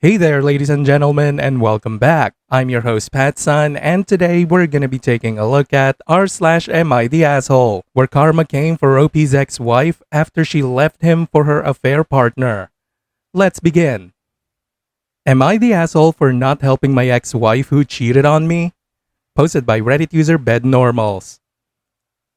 Hey there, ladies and gentlemen, and welcome back. I'm your host, PattSun, and today we're gonna be taking a look at r/am I the asshole, where karma came for OP's ex-wife after she left him for her affair partner. Let's begin. Am I the asshole for not helping my ex-wife who cheated on me? Posted by Reddit user BedNormals.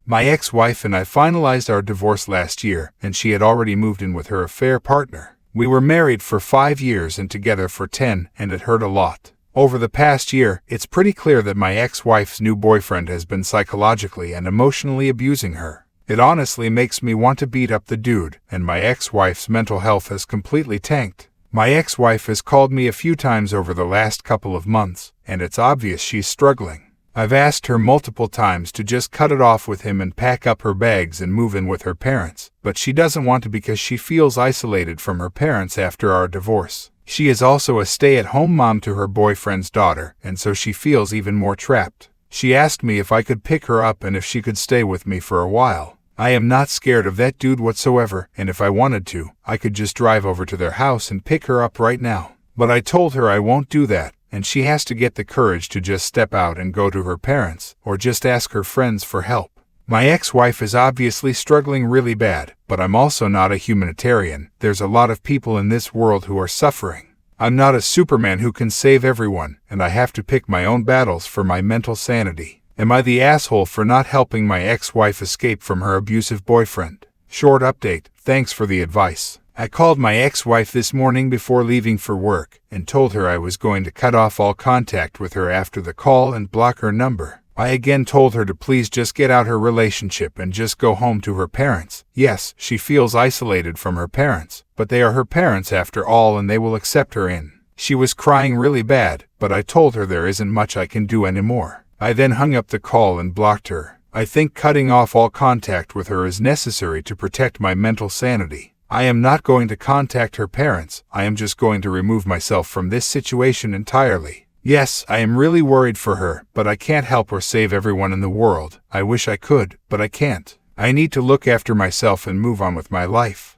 My ex-wife and I finalized our divorce last year, and she had already moved in with her affair partner. We were married for 5 years and together for 10, and it hurt a lot. Over the past year, it's pretty clear that my ex-wife's new boyfriend has been psychologically and emotionally abusing her. It honestly makes me want to beat up the dude, and my ex-wife's mental health has completely tanked. My ex-wife has called me a few times over the last couple of months, and it's obvious she's struggling. I've asked her multiple times to just cut it off with him and pack up her bags and move in with her parents, but she doesn't want to because she feels isolated from her parents after our divorce. She is also a stay-at-home mom to her boyfriend's daughter, and so she feels even more trapped. She asked me if I could pick her up and if she could stay with me for a while. I am not scared of that dude whatsoever, and if I wanted to, I could just drive over to their house and pick her up right now. But I told her I won't do that, and she has to get the courage to just step out and go to her parents, or just ask her friends for help. My ex-wife is obviously struggling really bad, but I'm also not a humanitarian. There's a lot of people in this world who are suffering. I'm not a Superman who can save everyone, and I have to pick my own battles for my mental sanity. Am I the asshole for not helping my ex-wife escape from her abusive boyfriend? Short update, thanks for the advice. I called my ex-wife this morning before leaving for work and told her I was going to cut off all contact with her after the call and block her number. I again told her to please just get out her relationship and just go home to her parents. Yes, she feels isolated from her parents, but they are her parents after all and they will accept her in. She was crying really bad, but I told her there isn't much I can do anymore. I then hung up the call and blocked her. I think cutting off all contact with her is necessary to protect my mental sanity. I am not going to contact her parents. I am just going to remove myself from this situation entirely. Yes, I am really worried for her, but I can't help or save everyone in the world. I wish I could, but I can't. I need to look after myself and move on with my life.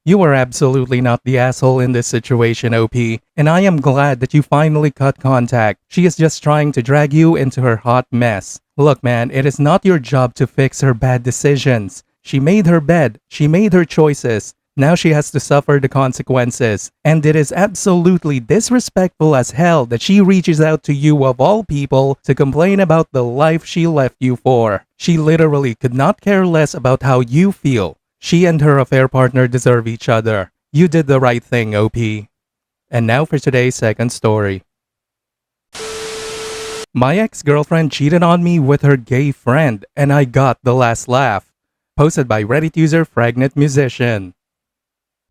You are absolutely not the asshole in this situation, OP, and I am glad that you finally cut contact. She is just trying to drag you into her hot mess. Look, man, it is not your job to fix her bad decisions. She made her bed, she made her choices, now she has to suffer the consequences. And it is absolutely disrespectful as hell that she reaches out to you of all people to complain about the life she left you for. She literally could not care less about how you feel. She and her affair partner deserve each other. You did the right thing, OP. And now for today's second story. My ex-girlfriend cheated on me with her gay friend, and I got the last laugh. Posted by Reddit user Fragnant Musician.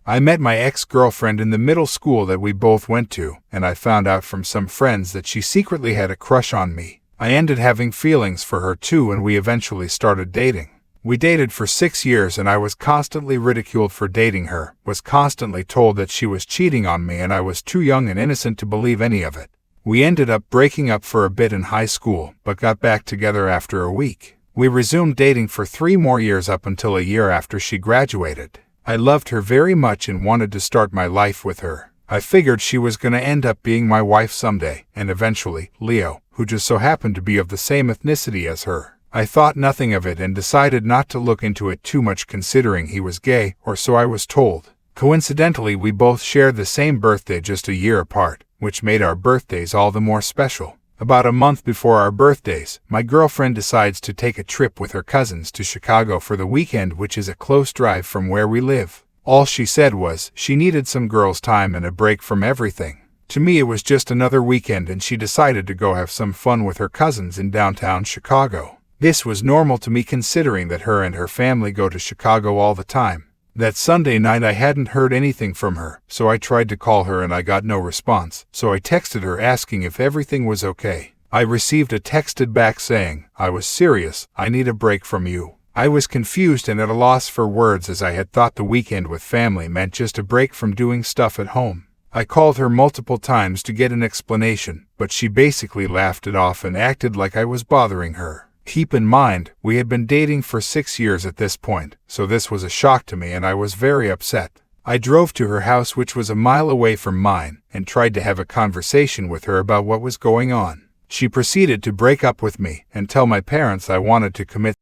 I met my ex-girlfriend in the middle school that we both went to, and I found out from some friends that she secretly had a crush on me. I ended having feelings for her too, and we eventually started dating. We dated for 6 years, and I was constantly ridiculed for dating her, was constantly told that she was cheating on me, and I was too young and innocent to believe any of it. We ended up breaking up for a bit in high school, but got back together after a week. We resumed dating for 3 more years up until a year after she graduated. I loved her very much and wanted to start my life with her. I figured she was going to end up being my wife someday, and eventually, Leo, who just so happened to be of the same ethnicity as her. I thought nothing of it and decided not to look into it too much considering he was gay, or so I was told. Coincidentally, we both shared the same birthday just a year apart, which made our birthdays all the more special. About a month before our birthdays, my girlfriend decides to take a trip with her cousins to Chicago for the weekend, which is a close drive from where we live. All she said was she needed some girls' time and a break from everything. To me, it was just another weekend, and she decided to go have some fun with her cousins in downtown Chicago. This was normal to me considering that her and her family go to Chicago all the time. That Sunday night I hadn't heard anything from her, so I tried to call her and I got no response, so I texted her asking if everything was okay. I received a texted back saying, "I was serious, I need a break from you." I was confused and at a loss for words, as I had thought the weekend with family meant just a break from doing stuff at home. I called her multiple times to get an explanation, but she basically laughed it off and acted like I was bothering her. Keep in mind, we had been dating for 6 years at this point, so this was a shock to me and I was very upset. I drove to her house, which was a mile away from mine, and tried to have a conversation with her about what was going on. She proceeded to break up with me and tell my parents I wanted to commit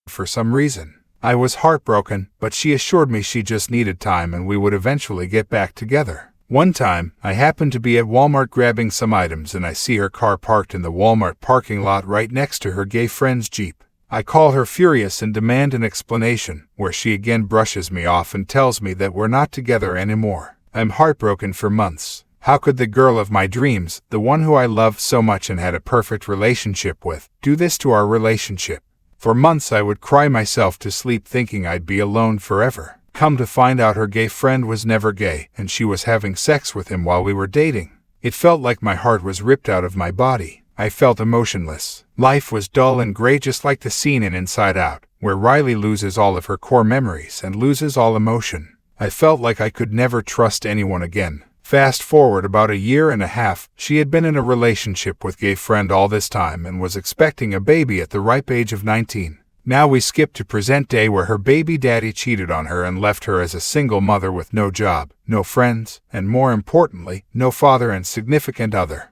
for some reason. I was heartbroken, but she assured me she just needed time and we would eventually get back together. One time, I happened to be at Walmart grabbing some items and I see her car parked in the Walmart parking lot right next to her gay friend's Jeep. I call her furious and demand an explanation, where she again brushes me off and tells me that we're not together anymore. I'm heartbroken for months. How could the girl of my dreams, the one who I loved so much and had a perfect relationship with, do this to our relationship? For months I would cry myself to sleep thinking I'd be alone forever. Come to find out her gay friend was never gay, and she was having sex with him while we were dating. It felt like my heart was ripped out of my body. I felt emotionless. Life was dull and gray, just like the scene in Inside Out, where Riley loses all of her core memories and loses all emotion. I felt like I could never trust anyone again. Fast forward about a year and a half, she had been in a relationship with gay friend all this time and was expecting a baby at the ripe age of 19. Now we skip to present day, where her baby daddy cheated on her and left her as a single mother with no job, no friends, and more importantly, no father and significant other.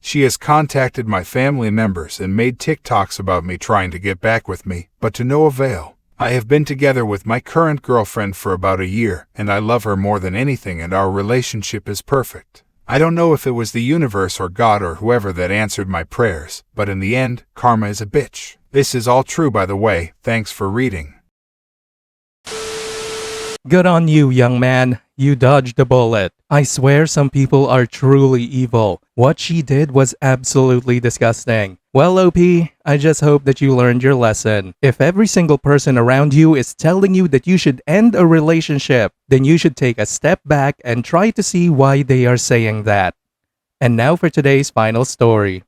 She has contacted my family members and made TikToks about me trying to get back with me, but to no avail. I have been together with my current girlfriend for about a year, and I love her more than anything, and our relationship is perfect. I don't know if it was the universe or God or whoever that answered my prayers, but in the end, karma is a bitch. This is all true, by the way. Thanks for reading. Good on you, young man. You dodged a bullet. I swear some people are truly evil. What she did was absolutely disgusting. Well, OP, I just hope that you learned your lesson. If every single person around you is telling you that you should end a relationship, then you should take a step back and try to see why they are saying that. And now for today's final story.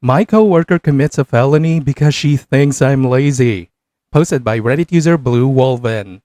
My coworker commits a felony because she thinks I'm lazy. Posted by Reddit user Blue Wolven.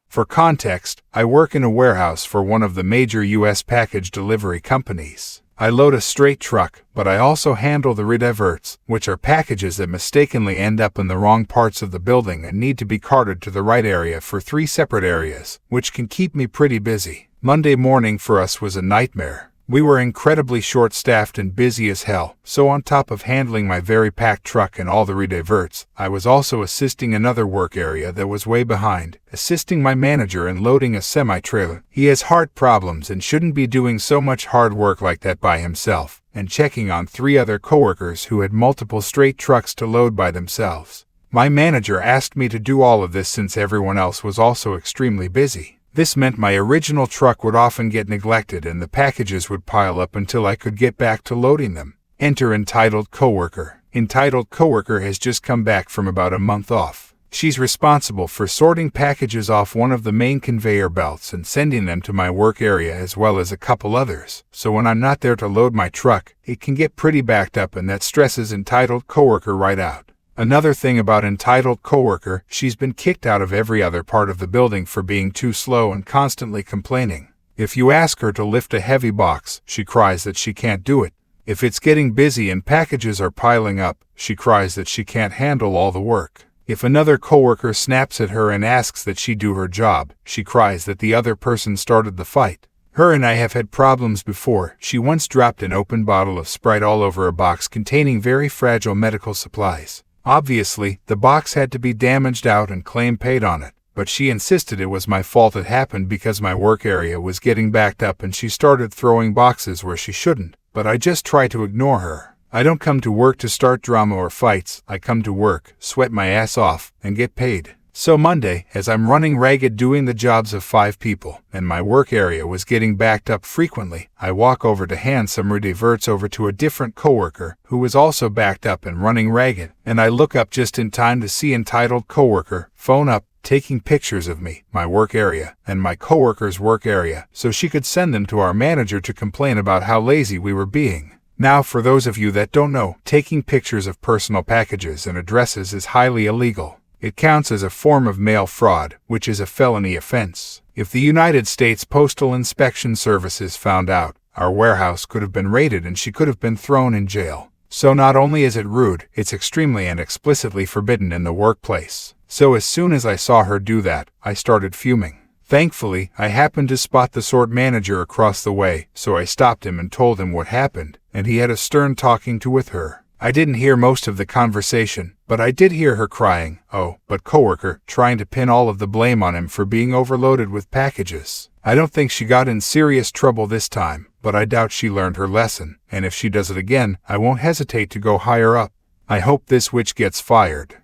For context, I work in a warehouse for one of the major U.S. package delivery companies. I load a straight truck, but I also handle the rediverts, which are packages that mistakenly end up in the wrong parts of the building and need to be carted to the right area for 3 separate areas, which can keep me pretty busy. Monday morning for us was a nightmare. We were incredibly short-staffed and busy as hell, so on top of handling my very packed truck and all the rediverts, I was also assisting another work area that was way behind, assisting my manager in loading a semi-trailer. He has heart problems and shouldn't be doing so much hard work like that by himself, and checking on 3 other coworkers who had multiple straight trucks to load by themselves. My manager asked me to do all of this since everyone else was also extremely busy. This meant my original truck would often get neglected and the packages would pile up until I could get back to loading them. Enter entitled coworker. Entitled coworker has just come back from about a month off. She's responsible for sorting packages off one of the main conveyor belts and sending them to my work area as well as a couple others. So when I'm not there to load my truck, it can get pretty backed up, and that stresses entitled coworker right out. Another thing about entitled coworker, she's been kicked out of every other part of the building for being too slow and constantly complaining. If you ask her to lift a heavy box, she cries that she can't do it. If it's getting busy and packages are piling up, she cries that she can't handle all the work. If another coworker snaps at her and asks that she do her job, she cries that the other person started the fight. Her and I have had problems before. She once dropped an open bottle of Sprite all over a box containing very fragile medical supplies. Obviously, the box had to be damaged out and claim paid on it, but she insisted it was my fault. It happened because my work area was getting backed up and she started throwing boxes where she shouldn't, but I just try to ignore her. I don't come to work to start drama or fights. I come to work, sweat my ass off, and get paid. So Monday, as I'm running ragged doing the jobs of 5 people, and my work area was getting backed up frequently, I walk over to hand some rediverts over to a different coworker, who was also backed up and running ragged, and I look up just in time to see entitled coworker, phone up, taking pictures of me, my work area, and my coworker's work area, so she could send them to our manager to complain about how lazy we were being. Now, for those of you that don't know, taking pictures of personal packages and addresses is highly illegal. It counts as a form of mail fraud, which is a felony offense. If the United States Postal Inspection Services found out, our warehouse could have been raided and she could have been thrown in jail. So not only is it rude, it's extremely and explicitly forbidden in the workplace. So as soon as I saw her do that, I started fuming. Thankfully, I happened to spot the sort manager across the way, so I stopped him and told him what happened, and he had a stern talking to with her. I didn't hear most of the conversation, but I did hear her crying, "Oh, but coworker," trying to pin all of the blame on him for being overloaded with packages. I don't think she got in serious trouble this time, but I doubt she learned her lesson, and if she does it again, I won't hesitate to go higher up. I hope this witch gets fired.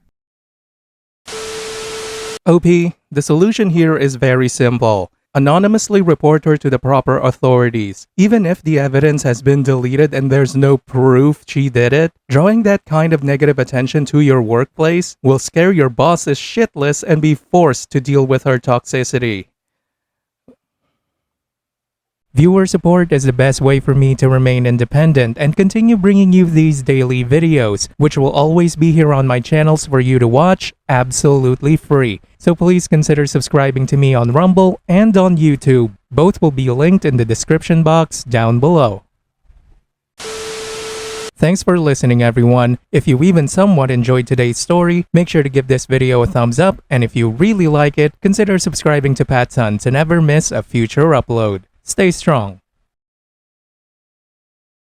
OP, the solution here is very simple. Anonymously report her to the proper authorities. Even if the evidence has been deleted and there's no proof she did it, drawing that kind of negative attention to your workplace will scare your bosses shitless and be forced to deal with her toxicity. Viewer support is the best way for me to remain independent and continue bringing you these daily videos, which will always be here on my channels for you to watch absolutely free. So please consider subscribing to me on Rumble and on YouTube. Both will be linked in the description box down below. Thanks for listening, everyone. If you even somewhat enjoyed today's story, make sure to give this video a thumbs up, and if you really like it, consider subscribing to PattSun to never miss a future upload. Stay strong.